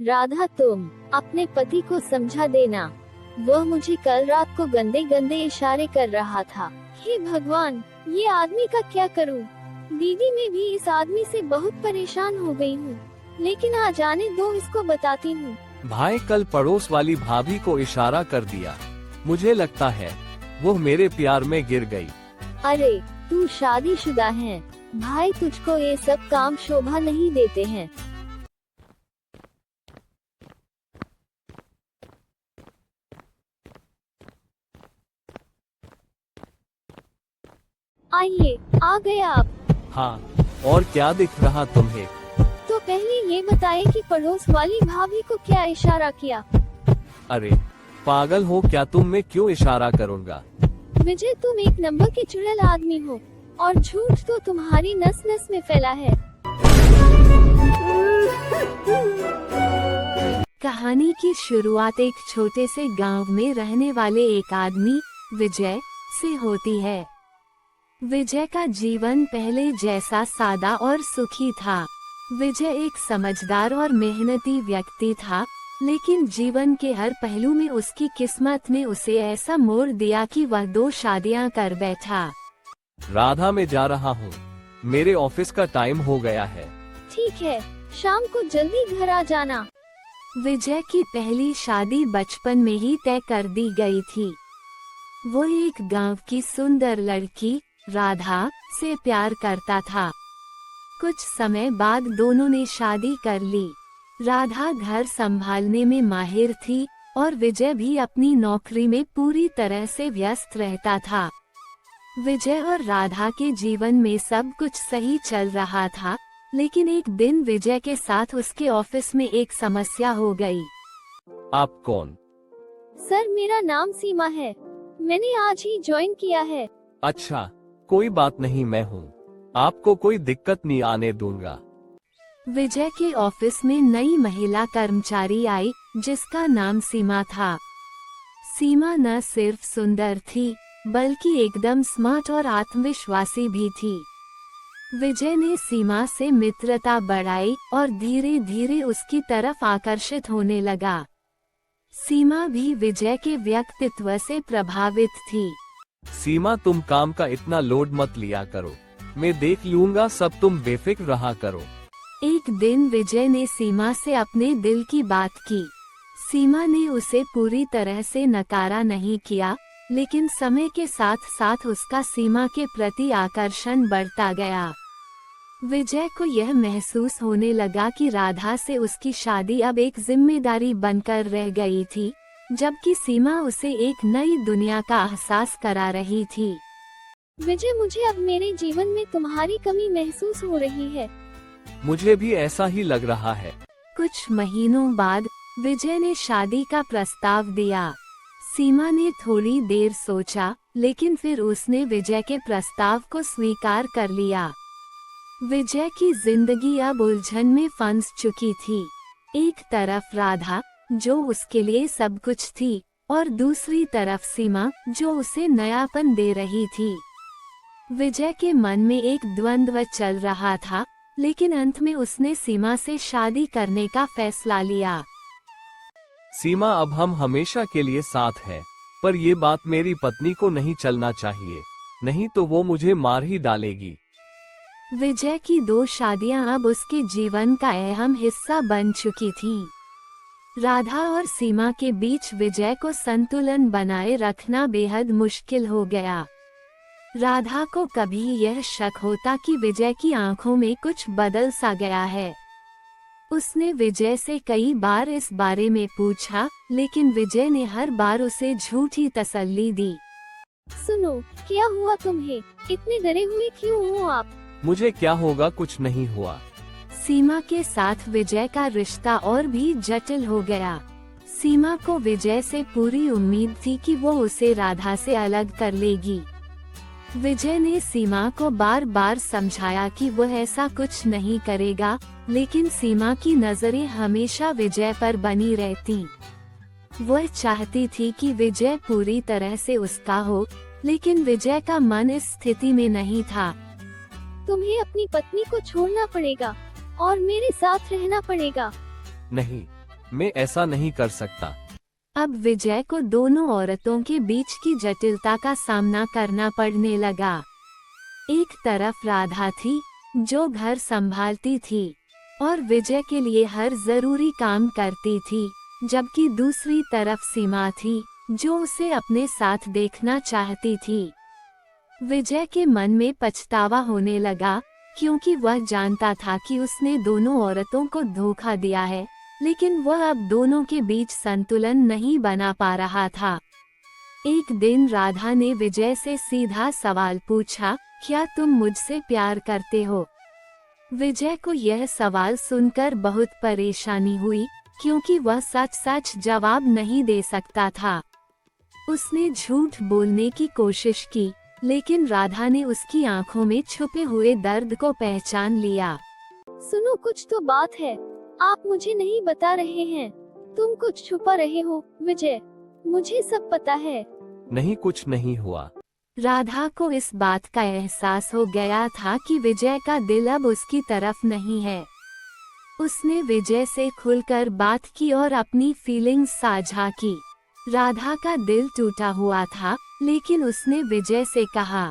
राधा, तुम अपने पति को समझा देना। वह मुझे कल रात को गंदे गंदे इशारे कर रहा था। हे भगवान, ये आदमी का क्या करूं? दीदी, मैं भी इस आदमी से बहुत परेशान हो गई हूँ, लेकिन आ जाने दो, इसको बताती हूँ। भाई, कल पड़ोस वाली भाभी को इशारा कर दिया। मुझे लगता है वो मेरे प्यार में गिर गई। अरे, तू शादीशुदा है भाई, तुझको ये सब काम शोभा नहीं देते हैं। आइए, आ गए आप। हाँ, और क्या दिख रहा तुम्हें? तो पहले ये बताएं कि पड़ोस वाली भाभी को क्या इशारा किया? अरे पागल हो क्या तुम? मैं क्यों इशारा करूँगा? विजय, तुम एक नंबर के चुड़ैल आदमी हो, और झूठ तो तुम्हारी नस नस में फैला है। कहानी की शुरुआत एक छोटे से गांव में रहने वाले एक आदमी विजय से होती है। विजय का जीवन पहले जैसा सादा और सुखी था। विजय एक समझदार और मेहनती व्यक्ति था, लेकिन जीवन के हर पहलू में उसकी किस्मत ने उसे ऐसा मोड़ दिया कि वह 2 शादियां कर बैठा। राधा, मैं जा रहा हूँ, मेरे ऑफिस का टाइम हो गया है। ठीक है, शाम को जल्दी घर आ जाना। विजय की पहली शादी बचपन में ही तय कर दी गई थी। वो एक गांव की सुंदर लड़की राधा से प्यार करता था। कुछ समय बाद दोनों ने शादी कर ली। राधा घर संभालने में माहिर थी और विजय भी अपनी नौकरी में पूरी तरह से व्यस्त रहता था। विजय और राधा के जीवन में सब कुछ सही चल रहा था, लेकिन एक दिन विजय के साथ उसके ऑफिस में एक समस्या हो गई। आप कौन? सर, मेरा नाम सीमा है, मैंने आज ही ज्वाइन किया है। अच्छा, कोई बात नहीं, मैं हूँ, आपको कोई दिक्कत नहीं आने दूंगा। विजय के ऑफिस में नई महिला कर्मचारी आई, जिसका नाम सीमा था। सीमा न सिर्फ सुंदर थी, बल्कि एकदम स्मार्ट और आत्मविश्वासी भी थी। विजय ने सीमा से मित्रता बढ़ाई और धीरे धीरे उसकी तरफ आकर्षित होने लगा। सीमा भी विजय के व्यक्तित्व से प्रभावित थी। सीमा, तुम काम का इतना लोड मत लिया करो, मैं देख लूंगा सब, तुम बेफिक्र रहा करो। एक दिन विजय ने सीमा से अपने दिल की बात की। सीमा ने उसे पूरी तरह से नकारा नहीं किया, लेकिन समय के साथ साथ उसका सीमा के प्रति आकर्षण बढ़ता गया। विजय को यह महसूस होने लगा कि राधा से उसकी शादी अब एक जिम्मेदारी बनकर रह गई थी, जबकि सीमा उसे एक नई दुनिया का एहसास करा रही थी। विजय, मुझे अब मेरे जीवन में तुम्हारी कमी महसूस हो रही है। मुझे भी ऐसा ही लग रहा है। कुछ महीनों बाद विजय ने शादी का प्रस्ताव दिया। सीमा ने थोड़ी देर सोचा, लेकिन फिर उसने विजय के प्रस्ताव को स्वीकार कर लिया। विजय की जिंदगी अब उलझन में फंस चुकी थी। एक तरफ राधा, जो उसके लिए सब कुछ थी, और दूसरी तरफ सीमा, जो उसे नयापन दे रही थी। विजय के मन में एक द्वंद्व चल रहा था, लेकिन अंत में उसने सीमा से शादी करने का फैसला लिया। सीमा, अब हम हमेशा के लिए साथ हैं, पर ये बात मेरी पत्नी को नहीं चलना चाहिए, नहीं तो वो मुझे मार ही डालेगी। विजय की 2 शादियां अब उसके जीवन का अहम हिस्सा बन चुकी थी। राधा और सीमा के बीच विजय को संतुलन बनाए रखना बेहद मुश्किल हो गया। राधा को कभी यह शक होता कि विजय की आंखों में कुछ बदल सा गया है। उसने विजय से कई बार इस बारे में पूछा, लेकिन विजय ने हर बार उसे झूठी तसल्ली दी। सुनो, क्या हुआ तुम्हें? इतने डरे हुए क्यों हो आप? मुझे क्या होगा, कुछ नहीं हुआ। सीमा के साथ विजय का रिश्ता और भी जटिल हो गया। सीमा को विजय से पूरी उम्मीद थी कि वो उसे राधा से अलग कर लेगी। विजय ने सीमा को बार बार समझाया कि वह ऐसा कुछ नहीं करेगा, लेकिन सीमा की नजरें हमेशा विजय पर बनी रहती। वह चाहती थी कि विजय पूरी तरह से उसका हो, लेकिन विजय का मन इस स्थिति में नहीं था। तुम्हें अपनी पत्नी को छोड़ना पड़ेगा और मेरे साथ रहना पड़ेगा। नहीं, मैं ऐसा नहीं कर सकता। अब विजय को दोनों औरतों के बीच की जटिलता का सामना करना पड़ने लगा। एक तरफ राधा थी जो घर संभालती थी और विजय के लिए हर जरूरी काम करती थी, जबकि दूसरी तरफ सीमा थी जो उसे अपने साथ देखना चाहती थी। विजय के मन में पछतावा होने लगा क्योंकि वह जानता था कि उसने दोनों औरतों को धोखा दिया है, लेकिन वह अब दोनों के बीच संतुलन नहीं बना पा रहा था। एक दिन राधा ने विजय से सीधा सवाल पूछा, क्या तुम मुझसे प्यार करते हो? विजय को यह सवाल सुनकर बहुत परेशानी हुई क्योंकि वह सच सच जवाब नहीं दे सकता था। उसने झूठ बोलने की कोशिश की, लेकिन राधा ने उसकी आंखों में छुपे हुए दर्द को पहचान लिया। सुनो, कुछ तो बात है, आप मुझे नहीं बता रहे हैं। तुम कुछ छुपा रहे हो विजय, मुझे सब पता है। नहीं, कुछ नहीं हुआ। राधा को इस बात का एहसास हो गया था कि विजय का दिल अब उसकी तरफ नहीं है। उसने विजय से खुलकर बात की और अपनी फीलिंग्स साझा की। राधा का दिल टूटा हुआ था, लेकिन उसने विजय से कहा।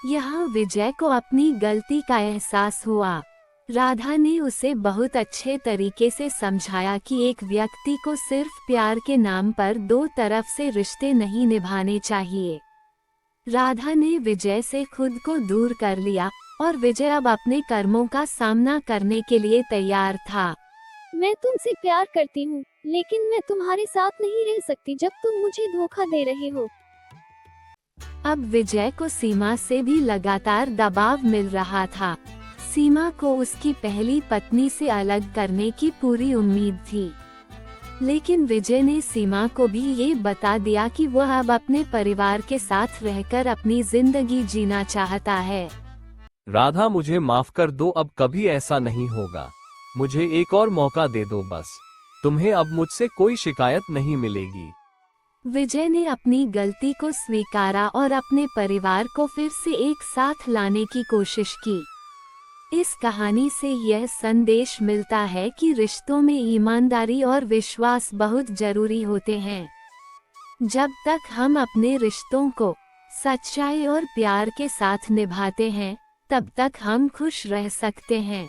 यहाँ विजय को अपनी गलती का एहसास हुआ। राधा ने उसे बहुत अच्छे तरीके से समझाया कि एक व्यक्ति को सिर्फ प्यार के नाम पर दो तरफ से रिश्ते नहीं निभाने चाहिए। राधा ने विजय से खुद को दूर कर लिया और विजय अब अपने कर्मों का सामना करने के लिए तैयार था। मैं तुमसे प्यार करती हूँ, लेकिन मैं तुम्हारे साथ नहीं रह सकती जब तुम मुझे धोखा दे रहे हो। अब विजय को सीमा से भी लगातार दबाव मिल रहा था। सीमा को उसकी पहली पत्नी से अलग करने की पूरी उम्मीद थी, लेकिन विजय ने सीमा को भी ये बता दिया कि वह अब अपने परिवार के साथ रहकर अपनी जिंदगी जीना चाहता है। राधा, मुझे माफ कर दो, अब कभी ऐसा नहीं होगा। मुझे एक और मौका दे दो बस। तुम्हें अब मुझसे कोई शिकायत नहीं मिलेगी। विजय ने अपनी गलती को स्वीकारा और अपने परिवार को फिर से एक साथ लाने की कोशिश की। इस कहानी से यह संदेश मिलता है कि रिश्तों में ईमानदारी और विश्वास बहुत जरूरी होते हैं। जब तक हम अपने रिश्तों को सच्चाई और प्यार के साथ निभाते हैं, तब तक हम खुश रह सकते हैं।